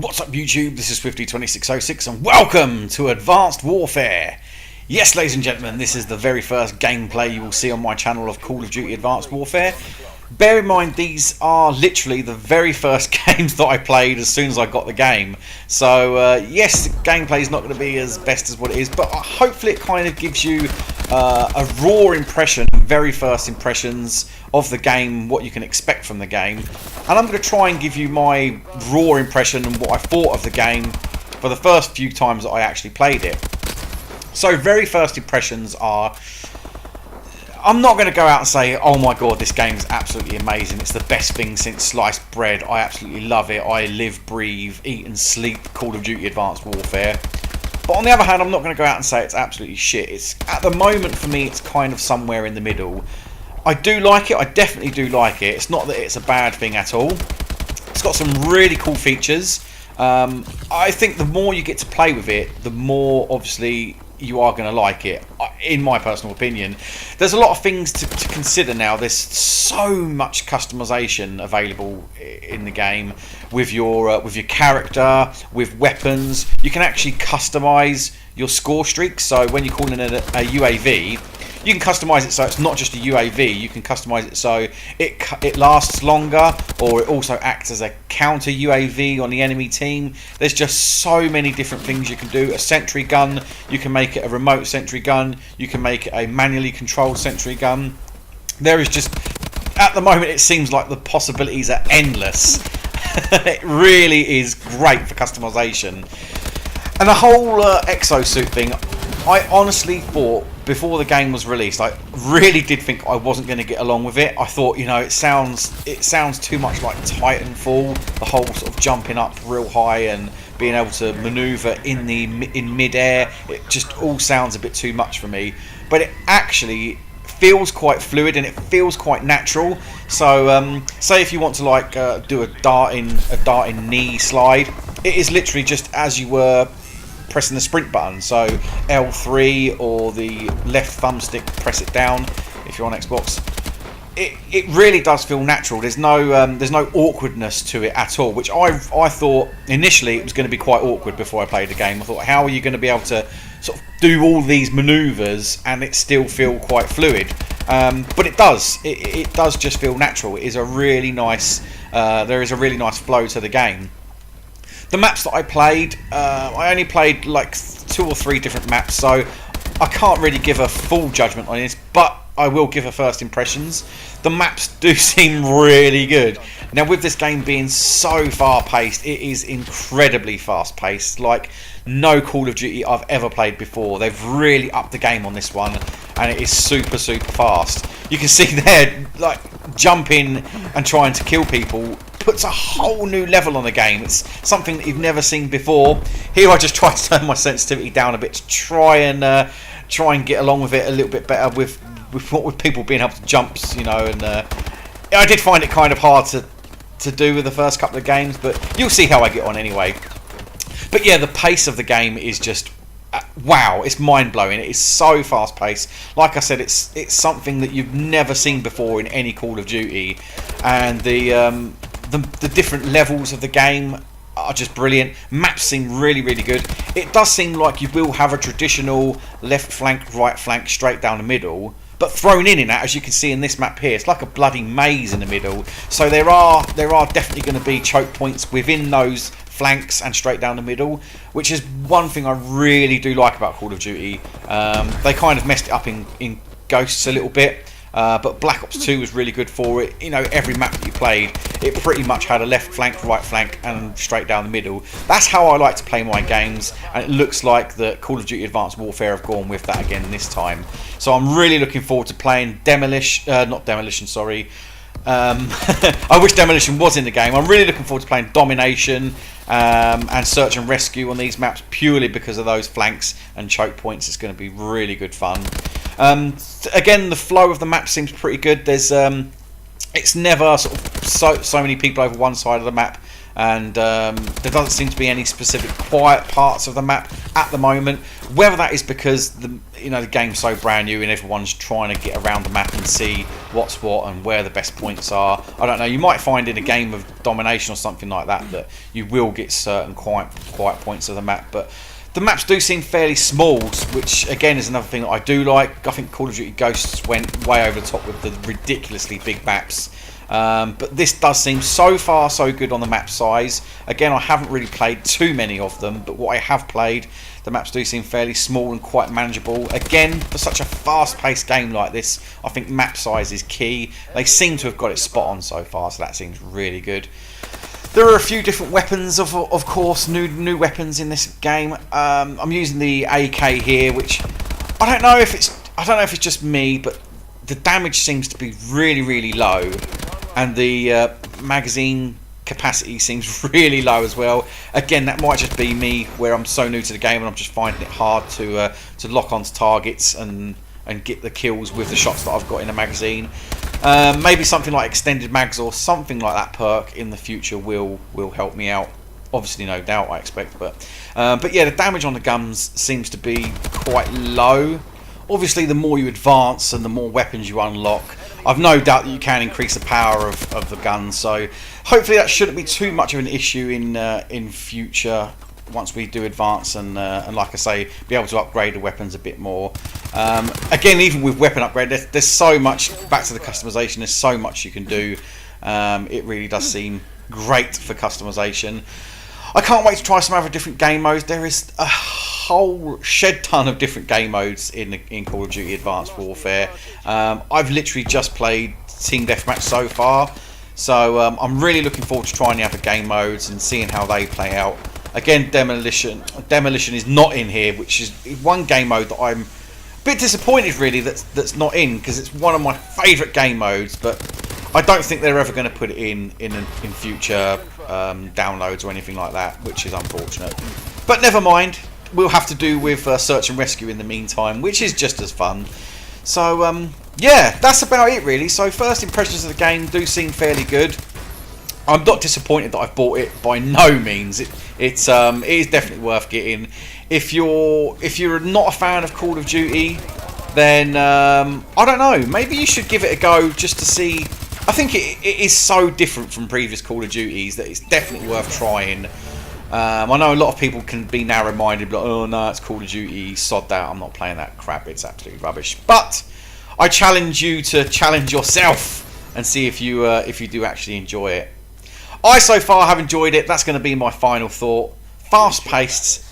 What's up YouTube, this is Swifty2606 and welcome to Advanced Warfare. Yes, ladies and gentlemen, this is the very first gameplay you will see on my channel of Call of Duty Advanced Warfare. Bear in mind these are literally the very first games that I played as soon as I got the game. So yes, the gameplay is not going to be as best as what it is, but hopefully it kind of gives you a raw impression, very first impressions of the game, what you can expect from the game. And I'm going to try and give you my raw impression and what I thought of the game for the first few times that I actually played it. So very first impressions are, I'm not going to go out and say, oh my god, this game is absolutely amazing, it's the best thing since sliced bread, I absolutely love it, I live, breathe, eat and sleep Call of Duty Advanced Warfare. But on the other hand, I'm not going to go out and say it's absolutely shit. It's, at the moment for me, it's kind of somewhere in the middle. I do like it, I definitely do like it. It's not that it's a bad thing at all. It's got some really cool features. I think the more you get to play with it, the more obviously you are going to like it, in my personal opinion. There's a lot of things to consider now. There's so much customization available in the game with your character, with weapons. You can actually customize your score streaks. So when you're calling it a UAV, you can customize it so it's not just a UAV. You can customize it so it lasts longer, or it also acts as a counter UAV on the enemy team. There's just so many different things you can do. A sentry gun, you can make it a remote sentry gun. You can make it a manually controlled sentry gun. There is just, at the moment, it seems like the possibilities are endless. It really is great for customization. And the whole exosuit thing, I honestly thought before the game was released, I really did think I wasn't going to get along with it. I thought, you know, it sounds too much like Titanfall, the whole sort of jumping up real high and being able to maneuver in mid-air. It just all sounds a bit too much for me. But it actually feels quite fluid and it feels quite natural. So say if you want to like do a darting knee slide, it is literally just as you were pressing the sprint button. So L3 or the left thumbstick, press it down if you're on Xbox. It really does feel natural. There's no awkwardness to it at all, which I thought initially it was going to be quite awkward before I played the game. I thought, how are you going to be able to sort of do all these maneuvers and it still feel quite fluid? But it does. It does just feel natural. It is a really nice. There is a really nice flow to the game. The maps that I played, I only played like 2 or 3 different maps, so I can't really give a full judgment on this, but I will give a first impressions. The maps do seem really good. Now with this game being so fast paced, it is incredibly fast paced, like no Call of Duty I've ever played before. They've really upped the game on this one, and it is super fast. You can see there, like jumping and trying to kill people puts a whole new level on the game. It's something that you've never seen before. Here I just try to turn my sensitivity down a bit to try and get along with it a little bit better with people being able to jump, you know. And I did find it kind of hard to do with the first couple of games, but you'll see how I get on anyway. But yeah, the pace of the game is just wow, it's mind-blowing. It is so fast-paced. Like I said, it's something that you've never seen before in any Call of Duty, and the different levels of the game are just brilliant. Maps seem really good. It does seem like you will have a traditional left flank, right flank, straight down the middle, but thrown in that, as you can see in this map here, it's like a bloody maze in the middle. So there are definitely going to be choke points within those flanks and straight down the middle, which is one thing I really do like about Call of Duty. They kind of messed it up in Ghosts a little bit, but Black Ops 2 was really good for it. You know, every map that you played, it pretty much had a left flank, right flank, and straight down the middle. That's how I like to play my games, and it looks like the Call of Duty Advanced Warfare have gone with that again this time. So I'm really looking forward to playing not Demolition, sorry. I wish Demolition was in the game. I'm really looking forward to playing Domination and Search and Rescue on these maps, purely because of those flanks and choke points. It's going to be really good fun. Again, the flow of the map seems pretty good. There's it's never sort of so many people over one side of the map and there doesn't seem to be any specific quiet parts of the map at the moment. Whether that is because the game's so brand new and everyone's trying to get around the map and see what's what and where the best points are, I don't know. You might find in a game of domination or something like that you will get certain quiet points of the map, but the maps do seem fairly small, which again is another thing that I do like. I think Call of Duty Ghosts went way over the top with the ridiculously big maps. But this does seem so far so good on the map size. Again, I haven't really played too many of them, but what I have played, the maps do seem fairly small and quite manageable. Again, for such a fast-paced game like this, I think map size is key. They seem to have got it spot on so far, so that seems really good. There are a few different weapons, of course, new weapons in this game. I'm using the AK here, which I don't know if it's just me, but the damage seems to be really low, and the magazine capacity seems really low as well. Again, that might just be me, where I'm so new to the game and I'm just finding it hard to lock onto targets and get the kills with the shots that I've got in the magazine. Maybe something like extended mags or something like that perk in the future will help me out. Obviously, no doubt, I expect, but yeah, the damage on the guns seems to be quite low. Obviously, the more you advance and the more weapons you unlock, I've no doubt that you can increase the power of the guns. So hopefully that shouldn't be too much of an issue in future once we do advance and like I say, be able to upgrade the weapons a bit more. Again, even with weapon upgrade, there's so much, back to the customization, there's so much you can do. It really does seem great for customization. I can't wait to try some other different game modes. There is a whole shed ton of different game modes in Call of Duty Advanced Warfare. I've literally just played Team Deathmatch so far, so I'm really looking forward to trying the other game modes and seeing how they play out. Again, Demolition is not in here, which is one game mode that I'm a bit disappointed really that's not in, because it's one of my favourite game modes, but I don't think they're ever going to put it in future downloads or anything like that, which is unfortunate. But never mind, we'll have to do with search and rescue in the meantime, which is just as fun. So yeah, that's about it really. So first impressions of the game do seem fairly good. I'm not disappointed that I've bought it, by no means. It is definitely worth getting. If you're not a fan of Call of Duty, then I don't know, maybe you should give it a go just to see. I think it is so different from previous Call of Duties that it's definitely worth trying. I know a lot of people can be narrow-minded, but oh no, it's Call of Duty, sod that, I'm not playing that crap, it's absolutely rubbish. But I challenge you to challenge yourself and see if you do actually enjoy it. I so far have enjoyed it. That's going to be my final thought. Fast-paced,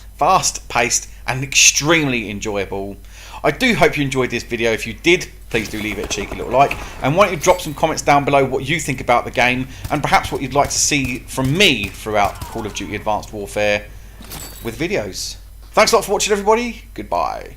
and extremely enjoyable. I do hope you enjoyed this video. If you did, please do leave it a cheeky little like. And why don't you drop some comments down below what you think about the game, and perhaps what you'd like to see from me throughout Call of Duty Advanced Warfare with videos. Thanks a lot for watching, everybody. Goodbye.